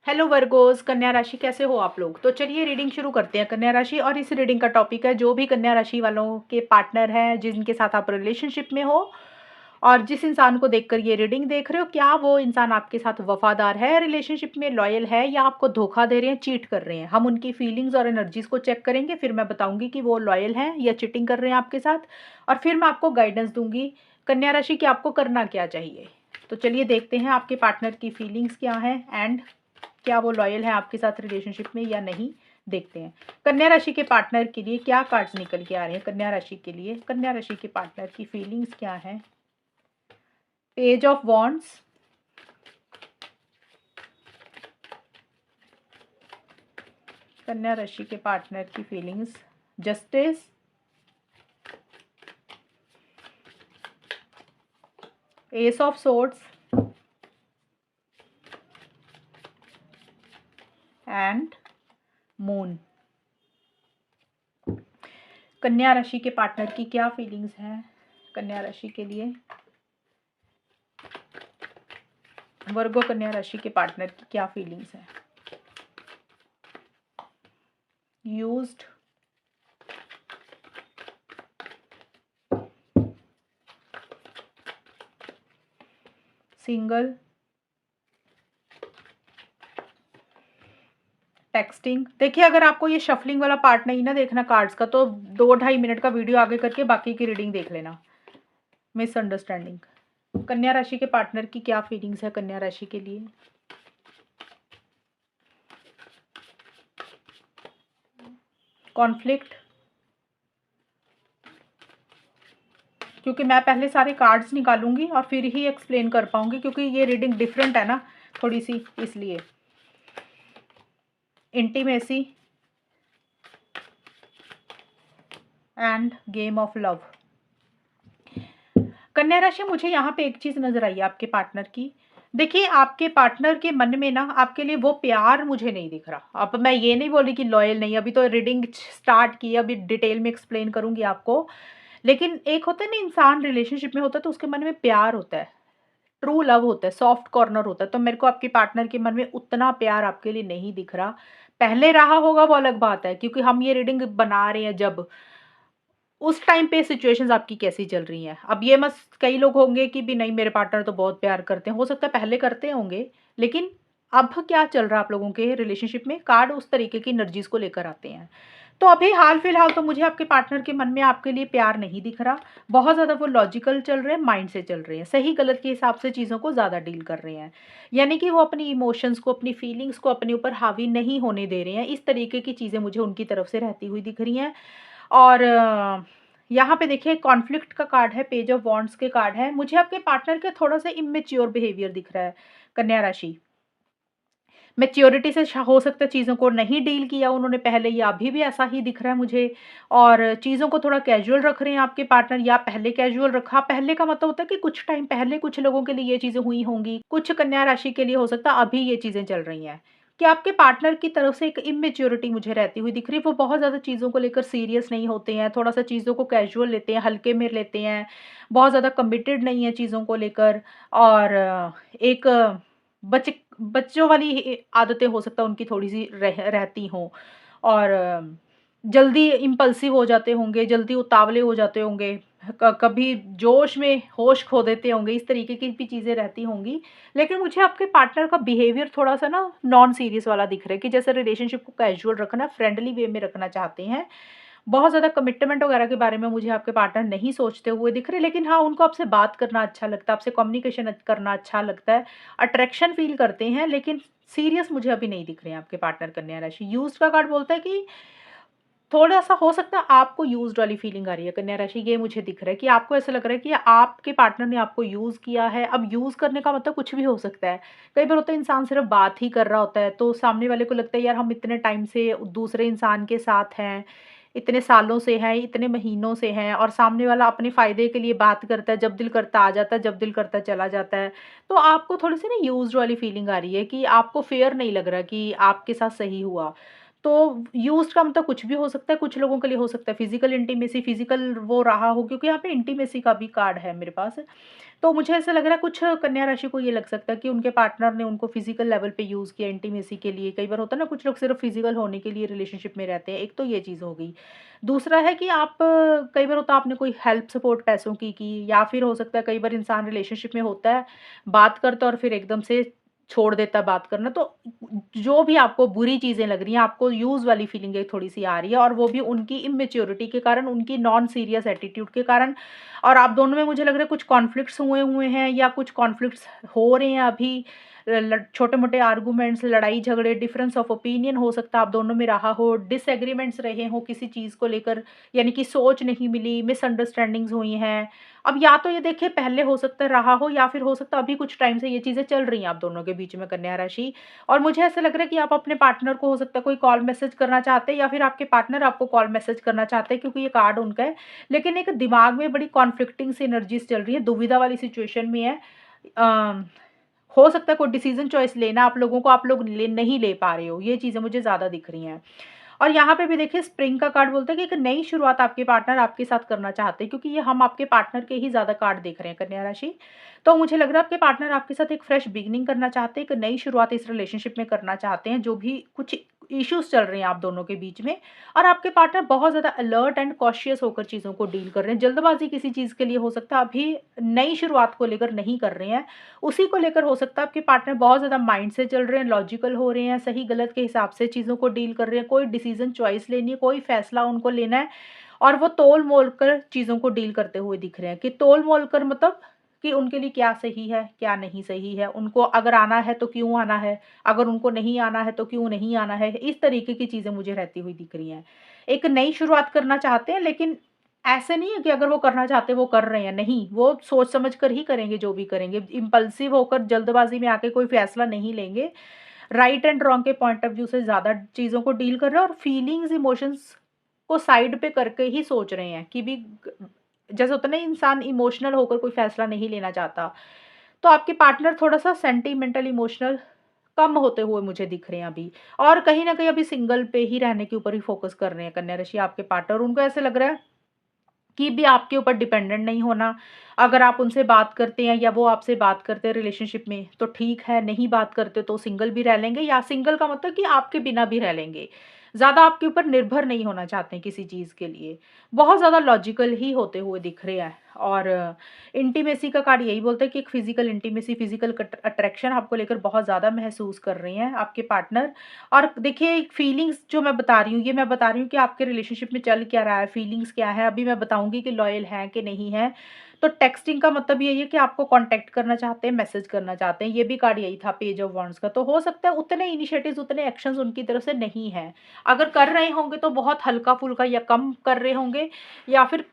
Hello Virgo's, कन्या राशि कैसे हो आप लोग। तो चलिए रीडिंग शुरू करते हैं कन्या राशि। और इस रीडिंग का टॉपिक है जो भी कन्या राशि वालों के पार्टनर हैं जिनके साथ आप रिलेशनशिप में हो और जिस इंसान को देखकर ये रीडिंग देख रहे हो, क्या वो इंसान आपके साथ वफादार है, रिलेशनशिप में लॉयल है या आपको धोखा दे रहे हैं, चीट कर रहे हैं। हम उनकी फीलिंग्स और एनर्जीज को चेक करेंगे, फिर मैं बताऊंगी कि वो लॉयल हैं या चीटिंग कर रहे हैं आपके साथ। और फिर मैं आपको गाइडेंस दूंगी कन्या राशि कि आपको करना क्या चाहिए। तो चलिए देखते हैं आपके पार्टनर की फीलिंग्स क्या है एंड क्या वो लॉयल है आपके साथ रिलेशनशिप में या नहीं। देखते हैं कन्या राशि के पार्टनर के लिए क्या कार्ड्स निकल के आ रहे हैं। कन्या राशि के लिए कन्या राशि के पार्टनर की फीलिंग्स क्या है। पेज ऑफ वॉन्ड्स, कन्या राशि के पार्टनर की feelings, justice, S of swords and moon. कन्या राशि के पार्टनर की क्या फीलिंग्स हैं कन्या राशि के लिए। वर्गो कन्या राशि के पार्टनर की क्या फीलिंग्स हैं। Used, single, texting. देखिए अगर आपको ये शफलिंग वाला पार्ट नहीं ना देखना कार्ड्स का, तो 2-2.5 मिनट का वीडियो आगे करके बाकी की रीडिंग देख लेना। मिसअंडरस्टैंडिंग। कन्या राशि के पार्टनर की क्या फीलिंग्स है कन्या राशि के लिए। कॉन्फ्लिक्ट, क्योंकि मैं पहले सारे कार्ड्स निकालूंगी और फिर ही एक्सप्लेन कर पाऊंगी, क्योंकि ये रीडिंग डिफरेंट है ना थोड़ी सी, इसलिए। Intimacy end game of love. कन्या राशि, मुझे यहाँ पे एक चीज नजर आई है आपके पार्टनर की। देखिए आपके पार्टनर के मन में ना आपके लिए वो प्यार मुझे नहीं दिख रहा। अब मैं ये नहीं बोली कि लॉयल नहीं, अभी तो रीडिंग स्टार्ट की, अभी डिटेल में एक्सप्लेन करूंगी आपको। लेकिन एक होता है ना, इंसान रिलेशनशिप में होता है तो उसके मन में प्यार होता है, ट्रू लव होता है, सॉफ्ट कॉर्नर होता है। तो मेरे को आपके पार्टनर के मन में उतना प्यार आपके लिए नहीं दिख रहा। पहले रहा होगा वो अलग बात है, क्योंकि हम ये रीडिंग बना रहे हैं जब उस टाइम पे सिचुएशंस आपकी कैसी चल रही हैं। अब ये मत, कई लोग होंगे कि भी नहीं मेरे पार्टनर तो बहुत प्यार करते हैं, हो सकता है पहले करते होंगे, लेकिन अब क्या चल रहा है आप लोगों के रिलेशनशिप में, कार्ड उस तरीके की एनर्जीज को लेकर आते हैं। तो अभी हाल फिलहाल तो मुझे आपके पार्टनर के मन में आपके लिए प्यार नहीं दिख रहा। बहुत ज़्यादा वो लॉजिकल चल रहे हैं, माइंड से चल रहे हैं, सही गलत के हिसाब से चीज़ों को ज़्यादा डील कर रहे हैं। यानी कि वो अपनी इमोशंस को, अपनी फीलिंग्स को अपने ऊपर हावी नहीं होने दे रहे हैं। इस तरीके की चीज़ें मुझे उनकी तरफ से रहती हुई दिख रही हैं। और यहाँ पे देखिए कॉन्फ्लिक्ट का कार्ड है, पेज ऑफ वॉन्ड्स के कार्ड है। मुझे आपके पार्टनर के थोड़ा सा इमेच्योर बिहेवियर दिख रहा है कन्या राशि। मैच्योरिटी से हो सकता है चीज़ों को नहीं डील किया उन्होंने पहले, या अभी भी ऐसा ही दिख रहा है मुझे। और चीज़ों को थोड़ा कैजुअल रख रहे हैं आपके पार्टनर, या पहले कैजुअल रखा। पहले का मतलब होता है कि कुछ टाइम पहले कुछ लोगों के लिए ये चीज़ें हुई होंगी, कुछ कन्या राशि के लिए हो सकता है अभी ये चीज़ें चल रही हैं। कि आपके पार्टनर की तरफ से एक इमेच्योरिटी मुझे रहती हुई दिख रही है। वो बहुत ज़्यादा चीज़ों को लेकर सीरियस नहीं होते हैं, थोड़ा सा चीज़ों को कैजुअल लेते हैं, हल्के में लेते हैं, बहुत ज़्यादा कमिटेड नहीं है चीज़ों को लेकर। और एक बच बच्चों वाली आदतें हो सकता है उनकी थोड़ी-सी रहती हों। और जल्दी इम्पल्सिव हो जाते होंगे, जल्दी उतावले हो जाते होंगे, कभी जोश में होश खो देते होंगे, इस तरीके की भी चीज़ें रहती होंगी। लेकिन मुझे आपके पार्टनर का बिहेवियर थोड़ा-सा ना नॉन सीरियस वाला दिख रहा है, कि जैसे रिलेशनशिप को कैजुअल रखना, फ्रेंडली वे में रखना चाहते हैं। बहुत ज़्यादा कमिटमेंट वगैरह के बारे में मुझे आपके पार्टनर नहीं सोचते हुए दिख रहे, लेकिन हाँ, उनको आपसे बात करना अच्छा लगता है, आपसे कम्युनिकेशन करना अच्छा लगता है, अट्रैक्शन फ़ील करते हैं, लेकिन सीरियस मुझे अभी नहीं दिख रहे हैं आपके पार्टनर कन्या राशि। यूज़्ड का कार्ड बोलता है कि थोड़ा-सा हो सकता है आपको यूज़्ड वाली फीलिंग आ रही है कन्या राशि, ये मुझे दिख रहा है कि आपको ऐसा लग रहा है कि आपके पार्टनर ने आपको यूज़ किया है। अब यूज़ करने का मतलब कुछ भी हो सकता है। कई बार होता है इंसान सिर्फ़ बात ही कर रहा होता है, तो सामने वाले को लगता है यार हम इतने टाइम से दूसरे इंसान के साथ हैं, इतने सालों से हैं, इतने महीनों से हैं, और सामने वाला अपने फ़ायदे के लिए बात करता है, जब दिल करता आ जाता है, जब दिल करता चला जाता है। तो आपको थोड़ी-सी ना यूज़्ड वाली फीलिंग आ रही है कि आपको फ़ेयर नहीं लग रहा कि आपके साथ सही हुआ। तो यूज़्ड का मतलब कुछ भी हो सकता है, कुछ लोगों के लिए हो सकता है फिज़िकल इंटीमेसी, फिज़िकल वो रहा हो, क्योंकि यहाँ पे इंटीमेसी का भी कार्ड है मेरे पास। तो मुझे ऐसा लग रहा है कुछ कन्या राशि को ये लग सकता है कि उनके पार्टनर ने उनको फिज़िकल लेवल पे यूज़ किया इंटीमेसी के लिए। कई बार होता है ना, कुछ लोग सिर्फ़ फिज़िकल होने के लिए रिलेशनशिप में रहते हैं, एक तो ये चीज़ हो गई। दूसरा है कि आप कई बार होता है आपने कोई हेल्प सपोर्ट पैसों की, या फिर हो सकता है कई बार इंसान रिलेशनशिप में होता है, बात करता है और फिर एकदम से छोड़ देता है बात करना। तो जो भी आपको बुरी चीज़ें लग रही हैं, आपको यूज़ वाली फीलिंगें थोड़ी-सी आ रही है, और वो भी उनकी इमैच्योरिटी के कारण, उनकी नॉन सीरियस एटीट्यूड के कारण। और आप दोनों में मुझे लग रहा है कुछ कॉन्फ्लिक्ट्स हुए हुए हैं, या कुछ कॉन्फ्लिक्ट्स हो रहे हैं अभी। छोटे-मोटे आर्गुमेंट्स, लड़ाई-झगड़े, डिफरेंस ऑफ ओपिनियन हो सकता है आप दोनों में रहा हो, डिसएग्रीमेंट्स रहे हों किसी चीज़ को लेकर, यानी कि सोच नहीं मिली, मिसअंडरस्टैंडिंग्स हुई हैं। अब या तो ये देखिए पहले हो सकता है रहा हो, या फिर हो सकता है अभी कुछ टाइम से ये चीज़ें चल रही हैं आप दोनों के बीच में, कन्या राशि। और मुझे ऐसा लग रहा है कि आप अपने पार्टनर को हो सकता है कोई कॉल मैसेज करना चाहते हैं, या फिर आपके पार्टनर आपको कॉल मैसेज करना चाहते हैं, क्योंकि ये कार्ड उनका है। लेकिन एक दिमाग में बड़ी कॉन्फ्लिक्टिंग सी एनर्जीज़ चल रही है, दुविधा वाली सिचुएशन में है। अ, हो सकता है कोई डिसीज़न चॉइस लेना आप लोगों को, आप लोग नहीं ले पा रहे हो, ये चीज़ें मुझे ज़्यादा दिख रही हैं। और यहाँ पे भी देखिए स्प्रिंग का कार्ड बोलता है कि एक नई शुरुआत आपके पार्टनर आपके साथ करना चाहते हैं, क्योंकि ये हम आपके पार्टनर के ही ज़्यादा कार्ड देख रहे हैं, कन्या राशि। तो मुझे लग रहा है आपके पार्टनर आपके साथ एक फ्रेश बिगिनिंग करना चाहते हैं, एक नई शुरुआत इस रिलेशनशिप में करना चाहते हैं, जो भी कुछ इश्यूज़ चल रहे हैं आप दोनों के बीच में। और आपके पार्टनर बहुत ज़्यादा अलर्ट एंड कॉशियस होकर चीज़ों को डील कर रहे हैं। जल्दबाज़ी किसी चीज़ के लिए हो सकता है अभी नई शुरुआत को लेकर नहीं कर रहे हैं। उसी को लेकर हो सकता है आपके पार्टनर बहुत ज़्यादा माइंड से चल रहे हैं, लॉजिकल हो रहे हैं, सही-गलत के हिसाब से चीज़ों को डील कर रहे हैं, कोई डिसीज़न चॉइस लेनी है, कोई फैसला उनको लेना है, और वो तोल-मोल कर चीज़ों को डील करते हुए दिख रहे हैं। कि तोल-मोल कर मतलब कि उनके लिए क्या सही है, क्या नहीं सही है, उनको अगर आना है तो क्यों आना है, अगर उनको नहीं आना है तो क्यों नहीं आना है, इस तरीके की चीज़ें मुझे रहती हुई दिख रही हैं। एक नई शुरुआत करना चाहते हैं, लेकिन ऐसे नहीं है कि अगर वो करना चाहते हैं वो कर रहे हैं, नहीं, वो सोच समझ कर ही करेंगे जो भी करेंगे। इम्पल्सिव होकर जल्दबाज़ी में आके कोई फैसला नहीं लेंगे। राइट एंड रॉन्ग के पॉइंट ऑफ व्यू से ज़्यादा चीज़ों को डील कर रहे हैं, और फीलिंग्स, इमोशंस को साइड पे करके ही सोच रहे हैं कि भी जैसे होता है ना, इंसान इमोशनल होकर कोई फैसला नहीं लेना चाहता। तो आपके पार्टनर थोड़ा-सा सेंटिमेंटल, इमोशनल कम होते हुए मुझे दिख रहे हैं अभी, और कहीं न कहीं अभी सिंगल पे ही रहने के ऊपर ही फ़ोकस कर रहे हैं कन्या राशि आपके पार्टनर। उनको ऐसे लग रहा है कि भी आपके ऊपर डिपेंडेंट नहीं होना। अगर आप उनसे बात करते हैं या वो आपसे बात करते हैं रिलेशनशिप में तो ठीक है, नहीं बात करते तो सिंगल भी रह लेंगे, या सिंगल का मतलब कि आपके बिना भी रह लेंगे। ज़्यादा आपके ऊपर निर्भर नहीं होना चाहते हैं किसी चीज़ के लिए। बहुत ज़्यादा लॉजिकल ही होते हुए दिख रहे हैं। और इंटीमेसी का कार्ड यही बोलता है कि एक फिज़िकल इंटीमेसी, फिज़िकल अट्रैक्शन आपको लेकर बहुत ज़्यादा महसूस कर रहे हैं आपके पार्टनर। और देखिए फीलिंग्स जो मैं बता रही हूँ, ये मैं बता रही हूँ कि आपके रिलेशनशिप में चल क्या रहा है, फीलिंग्स क्या है, अभी मैं बताऊँगी कि लॉयल हैं कि नहीं हैं। तो टेक्स्टिंग का मतलब यही है कि आपको कॉन्टैक्ट करना चाहते हैं, मैसेज करना चाहते हैं, ये भी कार्ड यही था पेज ऑफ वांड्स का। तो हो सकता है उतने इनिशिएटिव्स, उतने एक्शंस उनकी तरफ से नहीं हैं। अगर कर रहे होंगे तो बहुत हल्का-फुल्का या कम कर रहे होंगे, या फिर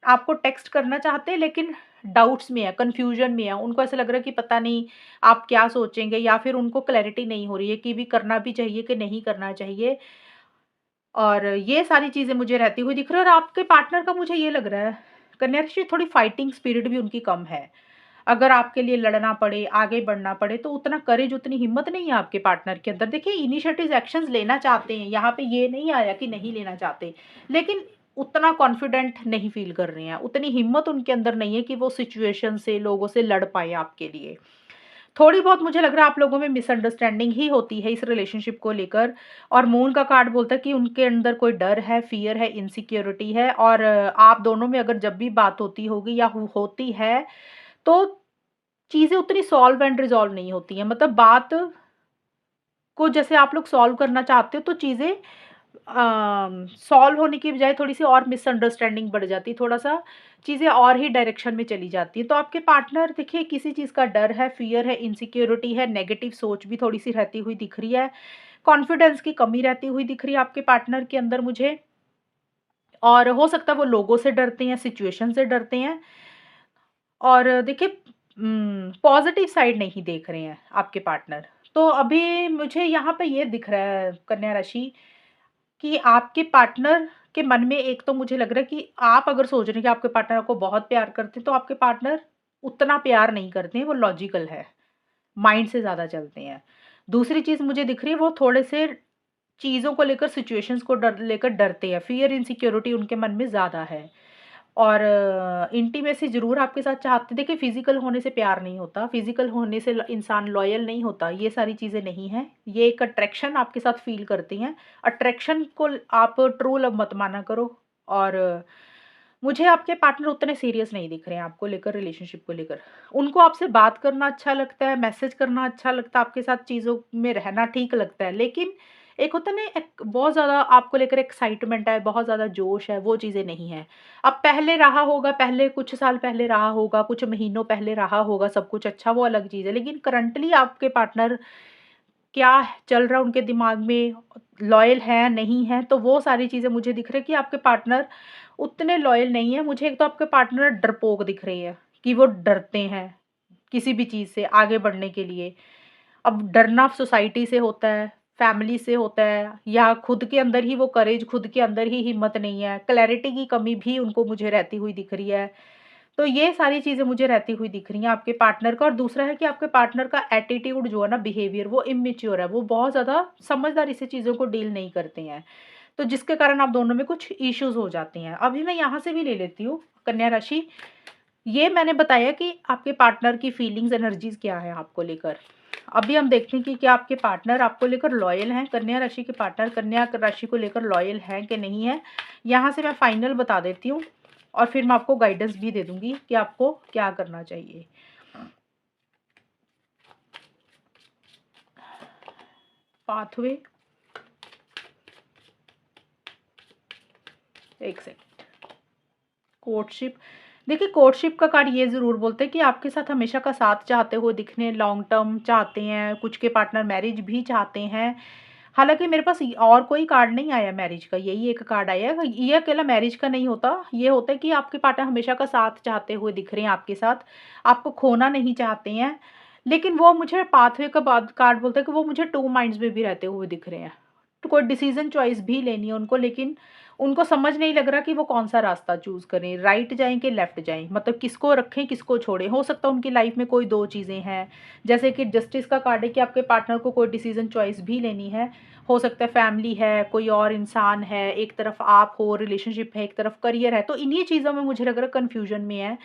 आपको टेक्स्ट करना चाहते हैं लेकिन डाउट्स में है, कन्फ्यूजन में है। उनको ऐसा लग रहा है कि पता नहीं आप क्या सोचेंगे, या फिर उनको क्लैरिटी नहीं हो रही है कि भी करना भी चाहिए कि नहीं करना चाहिए। और ये सारी चीज़ें मुझे रहती हुई दिख रही है, और आपके पार्टनर का मुझे ये लग रहा है, कन्या राशि थोड़ी फाइटिंग स्पिरिट भी उनकी कम है। अगर आपके लिए लड़ना पड़े, आगे बढ़ना पड़े, तो उतना करेज, उतनी हिम्मत नहीं है आपके पार्टनर के अंदर। देखिए इनिशिएटिव एक्शंस लेना चाहते हैं, यहाँ पे ये नहीं आया कि नहीं लेना चाहते, लेकिन उतना कॉन्फिडेंट नहीं फ़ील कर रहे हैं, उतनी हिम्मत उनके अंदर नहीं है कि वो सिचुएशन से, लोगों से लड़ पाएँ आपके लिए। थोड़ी बहुत मुझे लग रहा है आप लोगों में मिसअंडरस्टैंडिंग ही होती है इस रिलेशनशिप को लेकर। और मून का कार्ड बोलता है कि उनके अंदर कोई डर है, फ़ियर है, इनसिक्योरिटी है, और आप दोनों में अगर जब भी बात होती होगी या होती है, तो चीज़ें उतनी सॉल्व एंड रिज़ॉल्व नहीं होती हैं। मतलब बात को जैसे आप लोग सॉल्व करना चाहते हो, तो चीज़ें सॉल्व होने की बजाय थोड़ी-सी और मिसअंडरस्टैंडिंग बढ़ जाती है, थोड़ा-सा चीज़ें और ही डायरेक्शन में चली जाती हैं। तो आपके पार्टनर देखिए किसी चीज़ का डर है, फ़ियर है, इनसिक्योरिटी है, नेगेटिव सोच भी थोड़ी-सी रहती हुई दिख रही है, कॉन्फिडेंस की कमी रहती हुई दिख रही है आपके पार्टनर के अंदर मुझे। और हो सकता है वो लोगों से डरते हैं, सिचुएशन से डरते हैं। और देखिए पॉज़िटिव साइड नहीं देख रहे हैं आपके पार्टनर। तो अभी मुझे यहाँ पे ये दिख रहा है कन्या राशि, कि आपके पार्टनर के मन में एक तो मुझे लग रहा है कि आप अगर सोच रहे हैं कि आपके पार्टनर आपको बहुत प्यार करते हैं, तो आपके पार्टनर उतना प्यार नहीं करते हैं, वो लॉजिकल है, माइंड से ज़्यादा चलते हैं। दूसरी चीज़ मुझे दिख रही है, वो थोड़े से चीज़ों को लेकर, सिचुएशंस को लेकर डरते हैं, फ़ियर इनसिक्योरिटी उनके मन में ज़्यादा है। और इंटीमेसी ज़रूर आपके साथ चाहते, देखिए फ़िज़िकल होने से प्यार नहीं होता, फ़िज़िकल होने से ल इंसान लॉयल नहीं होता, ये सारी चीज़ें नहीं हैं। ये एक अट्रैक्शन आपके साथ फ़ील करती हैं। अट्रैक्शन को आप ट्रू लव मत माना करो। और मुझे आपके पार्टनर उतने सीरियस नहीं दिख रहे हैं आपको लेकर, रिलेशनशिप को लेकर। उनको आपसे बात करना अच्छा लगता है, मैसेज करना अच्छा लगता है, आपके साथ चीज़ों में रहना ठीक लगता है। लेकिन एक होता है ना, एक बहुत ज़्यादा आपको लेकर एक्साइटमेंट है, बहुत ज़्यादा जोश है, वो चीज़ें नहीं हैं। अब पहले रहा होगा, पहले कुछ साल पहले रहा होगा, कुछ महीनों पहले रहा होगा सब कुछ अच्छा, वो अलग चीज़ है। लेकिन करंटली आपके पार्टनर क्या चल रहा है उनके दिमाग में, लॉयल है, नहीं है, तो वो सारी चीज़ें मुझे दिख रही है कि आपके पार्टनर उतने लॉयल नहीं है। मुझे एक तो आपके पार्टनर डरपोक दिख रही है, कि वो डरते हैं किसी भी चीज़ से आगे बढ़ने के लिए। अब डरना सोसाइटी से होता है, फैमिली से होता है, या खुद के अंदर ही वो करेज, खुद के अंदर ही हिम्मत नहीं है, क्लैरिटी की कमी भी उनको मुझे रहती हुई दिख रही है। तो ये सारी चीज़ें मुझे रहती हुई दिख रही हैं आपके पार्टनर का। और दूसरा है कि आपके पार्टनर का एटीट्यूड जो है ना, बिहेवियर, वो इमैच्योर है, वो बहुत ज़्यादा समझदारी से चीज़ों को डील नहीं करते हैं। तो जिसके कारण आप दोनों में कुछ इश्यूज़ हो जाते हैं। अभी मैं यहाँ से भी ले लेती हूँ, कन्या राशि। ये मैंने बताया कि आपके पार्टनर की फीलिंग्स, एनर्जीज़ क्या है आपको लेकर। अभी हम देखते हैं कि क्या आपके पार्टनर आपको लेकर लॉयल हैं, कन्या राशि के पार्टनर कन्या राशि को लेकर लॉयल हैं कि नहीं है। यहाँ से मैं फाइनल बता देती हूँ, और फिर मैं आपको गाइडेंस भी दे दूँगी कि आपको क्या करना चाहिए। पाथवे, एक सेकंड। कोर्टशिप, देखिए कोर्टशिप का कार्ड ये ज़रूर बोलते हैं कि आपके साथ हमेशा का साथ चाहते हुए दिखने, लॉन्ग टर्म चाहते हैं, कुछ के पार्टनर मैरिज भी चाहते हैं। हालाँकि मेरे पास और कोई कार्ड नहीं आया मैरिज का, यही एक कार्ड आया है। ये अकेला मैरिज का नहीं होता, ये होता है कि आपके पार्टनर हमेशा का साथ चाहते हुए दिख रहे हैं आपके साथ, आपको खोना नहीं चाहते हैं। लेकिन वो मुझे पाथवे का बाद कार्ड बोलता है कि वो मुझे टू माइंड्स में भी रहते हुए दिख रहे हैं। तो कोई डिसीज़न चॉइस भी लेनी है उनको, लेकिन उनको समझ नहीं लग रहा कि वो कौन-सा रास्ता चूज़ करें, राइट जाएँ कि लेफ्ट जाएँ, मतलब किसको रखें, किसको छोड़ें। हो सकता है उनकी लाइफ़ में कोई 2 चीज़ें हैं, जैसे कि जस्टिस का कार्ड है कि आपके पार्टनर को कोई डिसीज़न चॉइस भी लेनी है। हो सकता है फैमिली है, कोई और इंसान है, एक तरफ आप हो, रिलेशनशिप है, एक तरफ करियर है। तो इन्हीं चीज़ों में मुझे लग रहा है कन्फ्यूज़न में है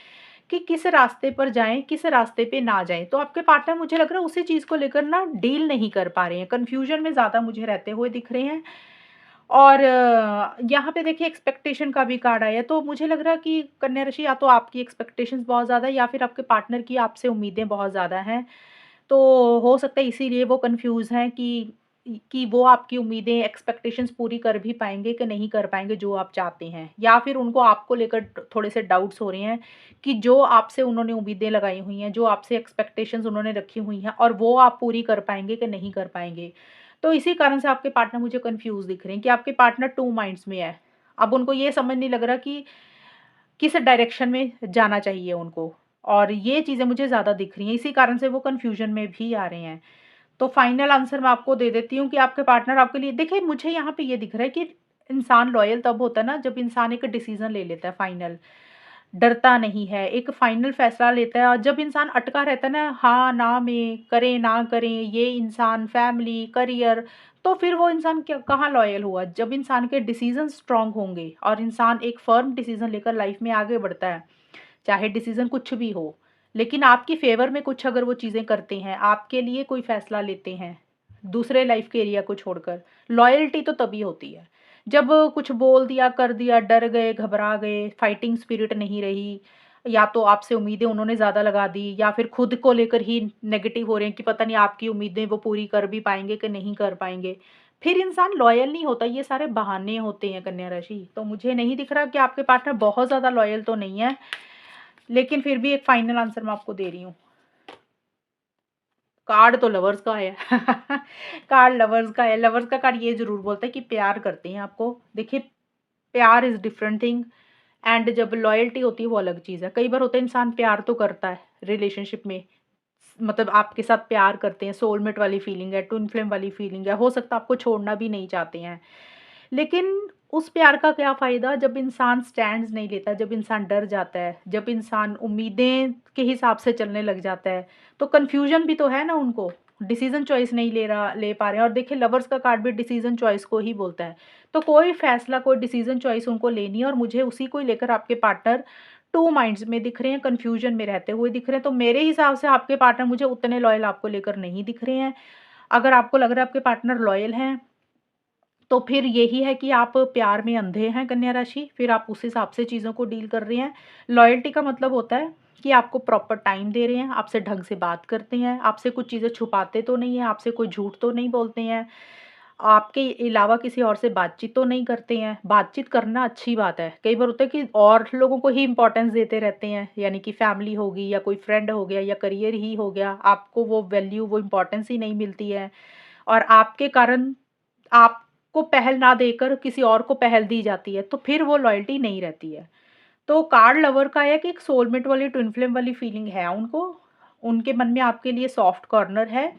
कि किस रास्ते पर जाएँ, किस रास्ते पे ना जाएँ। तो आपके पार्टनर मुझे लग रहा है उसी चीज़ को लेकर ना डील नहीं कर पा रहे हैं, कन्फ्यूज़न में ज़्यादा मुझे रहते हुए दिख रहे हैं। और यहाँ पे देखिए एक्सपेक्टेशन का भी कार्ड आया है, तो मुझे लग रहा है कि कन्या राशि, या तो आपकी एक्सपेक्टेशंस बहुत ज़्यादा है, या फिर आपके पार्टनर की आपसे उम्मीदें बहुत ज़्यादा हैं। तो हो सकता है इसीलिए वो कन्फ्यूज़ हैं कि वो आपकी उम्मीदें, एक्सपेक्टेशंस पूरी कर भी पाएँगे कि नहीं कर पाएँगे जो आप चाहते हैं। या फिर उनको आपको लेकर थोड़े से डाउट्स हो रहे हैं कि जो आपसे उन्होंने उम्मीदें लगाई हुई हैं, जो आपसे एक्सपेक्टेशंस उन्होंने रखी हुई हैं, और वो आप पूरी कर पाएँगे कि नहीं कर पाएँगे। तो इसी कारण से आपके पार्टनर मुझे कन्फ्यूज़ दिख रहे हैं कि आपके पार्टनर टू माइंड्स में है। अब उनको ये समझ नहीं लग रहा कि किस डायरेक्शन में जाना चाहिए उनको, और ये चीज़ें मुझे ज़्यादा दिख रही हैं, इसी कारण से वो कन्फ्यूज़न में भी आ रहे हैं। तो फाइनल आंसर मैं आपको दे देती हूँ कि आपके पार्टनर आपके लिए, देखिए मुझे यहाँ पे ये दिख रहा है कि इंसान लॉयल तब होता है ना, जब इंसान एक डिसीज़न ले लेता है फाइनल, डरता नहीं है, एक फाइनल फैसला लेता है। और जब इंसान अटका रहता है ना, हाँ, ना में, करें, ना करें, ये इंसान, फैमिली, करियर, तो फिर वो इंसान क्या कहाँ लॉयल हुआ? जब इंसान के डिसीज़न स्ट्रॉन्ग होंगे और इंसान एक फ़र्म डिसीज़न लेकर लाइफ़ में आगे बढ़ता है, चाहे डिसीज़न कुछ भी हो, लेकिन आपकी फ़ेवर में कुछ अगर वो चीज़ें करते हैं, आपके लिए कोई फ़ैसला लेते हैं, दूसरे लाइफ़ के एरिया को छोड़कर, लॉयल्टी तो तभी होती है, जब कुछ बोल दिया, कर दिया, डर गए, घबरा गए, फाइटिंग स्पिरिट नहीं रही, या तो आपसे उम्मीदें उन्होंने ज़्यादा लगा दी, या फिर खुद को लेकर ही नेगेटिव हो रहे हैं कि पता नहीं आपकी उम्मीदें वो पूरी कर भी पाएँगे कि नहीं कर पाएँगे। फिर इंसान लॉयल नहीं होता, ये सारे बहाने होते हैं कन्या राशि। तो मुझे नहीं दिख रहा कि आपके पार्टनर बहुत ज़्यादा लॉयल तो नहीं है। लेकिन फिर भी एक फाइनल आंसर मैं आपको दे रही हूँ। कार्ड तो लवर्स का है। कार्ड लवर्स का है। लवर्स का कार्ड ये ज़रूर बोलता है कि प्यार करते हैं आपको। देखिए, प्यार इज़ डिफरेंट थिंग, एंड जब लॉयल्टी होती है वो अलग चीज़ है। कई बार होता है इंसान प्यार तो करता है रिलेशनशिप में, मतलब आपके साथ प्यार करते हैं, सोलमेट वाली फीलिंग है, ट्विन फ्लेम वाली फीलिंग है, हो सकता है आपको छोड़ना भी नहीं चाहते हैं। लेकिन उस प्यार का क्या फ़ायदा जब इंसान स्टैंड्स नहीं लेता, जब इंसान डर जाता है, जब इंसान उम्मीदें के हिसाब से चलने लग जाता है, तो कन्फ्यूज़न भी तो है ना उनको। डिसीजन चॉइस नहीं ले पा रहे हैं। और देखिए लवर्स का कार्ड भी डिसीजन चॉइस को ही बोलता है। तो कोई फैसला, कोई डिसीजन चॉइस उनको लेनी है और मुझे उसी को ही लेकर आपके पार्टनर टू माइंड्स में दिख रहे हैं, कन्फ्यूजन में रहते हुए दिख रहे हैं। तो मेरे हिसाब से आपके पार्टनर मुझे उतने लॉयल आपको लेकर नहीं दिख रहे हैं। अगर आपको लग रहा है आपके पार्टनर लॉयल हैं, तो फिर यही है कि आप प्यार में अंधे हैं कन्या राशि, फिर आप उस हिसाब से चीज़ों को डील कर रहे हैं। लॉयल्टी का मतलब होता है कि आपको प्रॉपर टाइम दे रहे हैं, आपसे ढंग से बात करते हैं, आपसे कुछ चीज़ें छुपाते तो नहीं हैं, आपसे कोई झूठ तो नहीं बोलते हैं, आपके अलावा किसी और से बातचीत तो नहीं करते हैं। बातचीत करना अच्छी बात है। कई बार होता है कि और लोगों को ही इम्पोर्टेंस देते रहते हैं, यानी कि फैमिली होगी या कोई फ्रेंड हो गया या करियर ही हो गया, आपको वो वैल्यू, वो इम्पोर्टेंस ही नहीं मिलती है और आपके कारण आपको पहल ना देकर किसी और को पहल दी जाती है, तो फिर वो लॉयल्टी नहीं रहती है। तो कार्ड लवर का है कि एक सोलमेट वाली, ट्विन फ्लेम वाली फीलिंग है उनको। उनके मन में आपके लिए सॉफ्ट कॉर्नर है।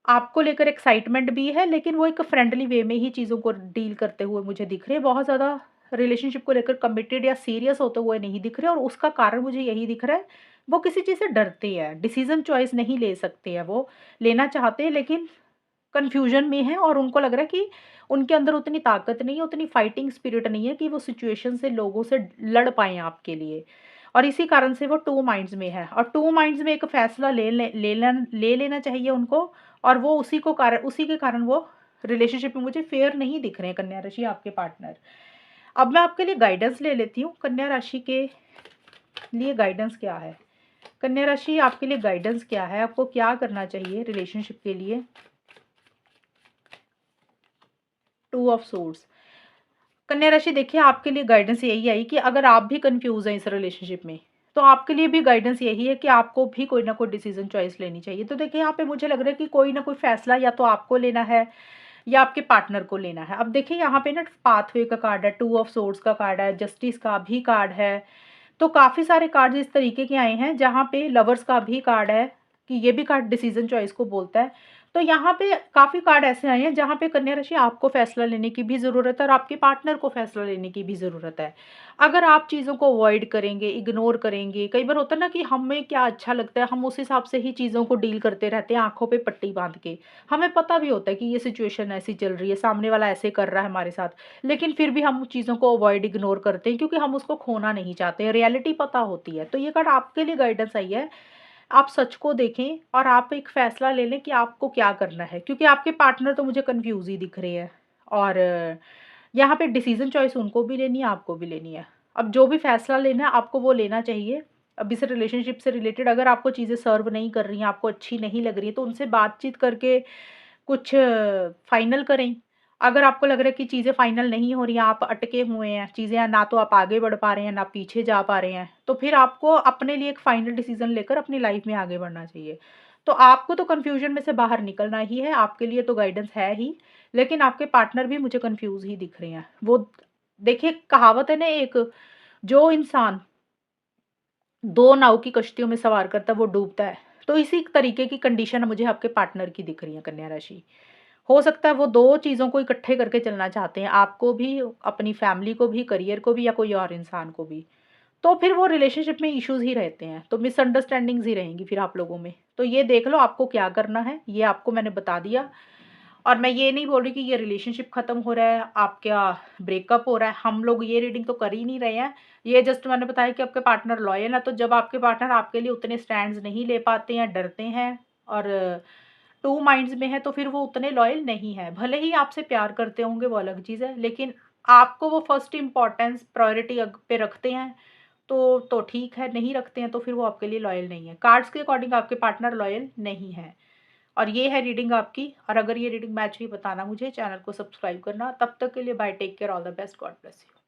आपको लेकर एक्साइटमेंट भी है, लेकिन वो एक फ्रेंडली वे में ही चीज़ों को डील करते हुए मुझे दिख रहे हैं। बहुत ज़्यादा रिलेशनशिप को लेकर कमिटेड या सीरियस होते हुए नहीं दिख रहे और उसका कारण मुझे यही दिख रहा है, वो किसी चीज़ से डरते हैं, डिसीज़न चॉइस नहीं ले सकते हैं वो। लेना चाहते हैं लेकिन कन्फ्यूज़न में हैं और उनको लग रहा है कि उनके अंदर उतनी ताकत नहीं है, उतनी फाइटिंग स्पिरिट नहीं है कि वो सिचुएशन से, लोगों से लड़ पाएँ आपके लिए। और इसी कारण से वो टू माइंड्स में है और टू माइंड्स में एक फ़ैसला ले लेना चाहिए उनको और वो उसी के कारण वो रिलेशनशिप में मुझे फेयर नहीं दिख रहे हैं कन्या राशि आपके पार्टनर। अब मैं आपके लिए गाइडेंस ले लेती हूँ, कन्या राशि के लिए गाइडेंस क्या है? कन्या राशि आपके लिए गाइडेंस क्या है? आपको क्या करना चाहिए रिलेशनशिप के लिए? Two of swords. कन्या राशि देखिए आपके लिए गाइडेंस यही आई कि अगर आप भी कंफ्यूज हैं इस रिलेशनशिप में, तो आपके लिए भी गाइडेंस यही है कि आपको भी कोई ना कोई डिसीजन चॉइस लेनी चाहिए। तो देखिए यहाँ पे मुझे लग रहा है कि कोई ना कोई फैसला या तो आपको लेना है या आपके पार्टनर को लेना है। अब देखिए यहाँ पे ना पाथवे का कार्ड है, टू ऑफ सोर्ड्स का कार्ड है, जस्टिस का भी कार्ड है। तो काफ़ी सारे कार्ड्स इस तरीके के आए हैं जहाँ पे लवर्स का भी कार्ड है कि ये भी कार्ड डिसीजन चॉइस को बोलता है। तो यहाँ पे काफ़ी कार्ड ऐसे आए हैं जहाँ पे कन्या राशि आपको फैसला लेने की भी ज़रूरत है और आपके पार्टनर को फैसला लेने की भी ज़रूरत है। अगर आप चीज़ों को अवॉइड करेंगे, इग्नोर करेंगे, कई बार होता है ना कि हमें क्या अच्छा लगता है, हम उस हिसाब से ही चीज़ों को डील करते रहते हैं आँखों पे पट्टी बाँध के। हमें पता भी होता है कि ये सिचुएशन ऐसी चल रही है, सामने वाला ऐसे कर रहा है हमारे साथ, लेकिन फिर भी हम चीज़ों को अवॉइड, इग्नोर करते हैं क्योंकि हम उसको खोना नहीं चाहते, रियलिटी पता होती है। तो ये कार्ड आपके लिए गाइडेंस आई है, आप सच को देखें और आप एक फ़ैसला ले लें कि आपको क्या करना है, क्योंकि आपके पार्टनर तो मुझे कन्फ्यूज़ ही दिख रहे हैं और यहाँ पे डिसीज़न चॉइस उनको भी लेनी है, आपको भी लेनी है। अब जो भी फ़ैसला लेना है आपको वो लेना चाहिए। अब इस रिलेशनशिप से रिलेटेड अगर आपको चीज़ें सर्व नहीं कर रही हैं, आपको अच्छी नहीं लग रही हैं, तो उनसे बातचीत करके कुछ फाइनल करें। अगर आपको लग रहा है कि चीज़ें फाइनल नहीं हो रही हैं, आप अटके हुए हैं, चीज़ें ना तो आप आगे बढ़ पा रहे हैं, ना पीछे जा पा रहे हैं, तो फिर आपको अपने लिए एक फाइनल डिसीज़न लेकर अपनी लाइफ़ में आगे बढ़ना चाहिए। तो आपको तो कन्फ्यूज़न में से बाहर निकलना ही है, आपके लिए तो गाइडेंस है ही, लेकिन आपके पार्टनर भी मुझे कन्फ्यूज़ ही दिख रहे हैं। वो देखिए कहावत है ना एक, जो इंसान 2 नाव की कश्तियों में सवार करता है वो डूबता है। तो इसी तरीके की कंडीशन मुझे आपके पार्टनर की दिख रही है कन्या राशि। हो सकता है वो 2 चीज़ों को इकट्ठे करके चलना चाहते हैं, आपको भी, अपनी फैमिली को भी, करियर को भी या कोई और इंसान को भी। तो फिर वो रिलेशनशिप में इश्यूज़ ही रहते हैं, तो मिसअंडरस्टैंडिंग्स ही रहेंगी फिर आप लोगों में। तो ये देख लो आपको क्या करना है, ये आपको मैंने बता दिया। और मैं ये नहीं बोल रही कि ये रिलेशनशिप खत्म हो रहा है, आपका ब्रेकअप हो रहा है, हम लोग ये रीडिंग तो कर ही नहीं रहे हैं। ये जस्ट मैंने बताया कि आपके पार्टनर लॉयल है, तो जब आपके पार्टनर आपके लिए उतने स्टैंड्स नहीं ले पाते हैं, डरते हैं और टू माइंड्स में है, तो फिर वो उतने लॉयल नहीं है। भले ही आपसे प्यार करते होंगे वो अलग चीज़ है, लेकिन आपको वो फर्स्ट इम्पोर्टेंस, प्रायोरिटी पे रखते हैं, तो ठीक है, नहीं रखते हैं तो फिर वो आपके लिए लॉयल नहीं है। कार्ड्स के अकॉर्डिंग आपके पार्टनर लॉयल नहीं है। और ये है रीडिंग आपकी। और अगर ये रीडिंग मैच हुई बताना मुझे, चैनल को सब्सक्राइब करना। तब तक के लिए bye, take care, all the best, God bless you.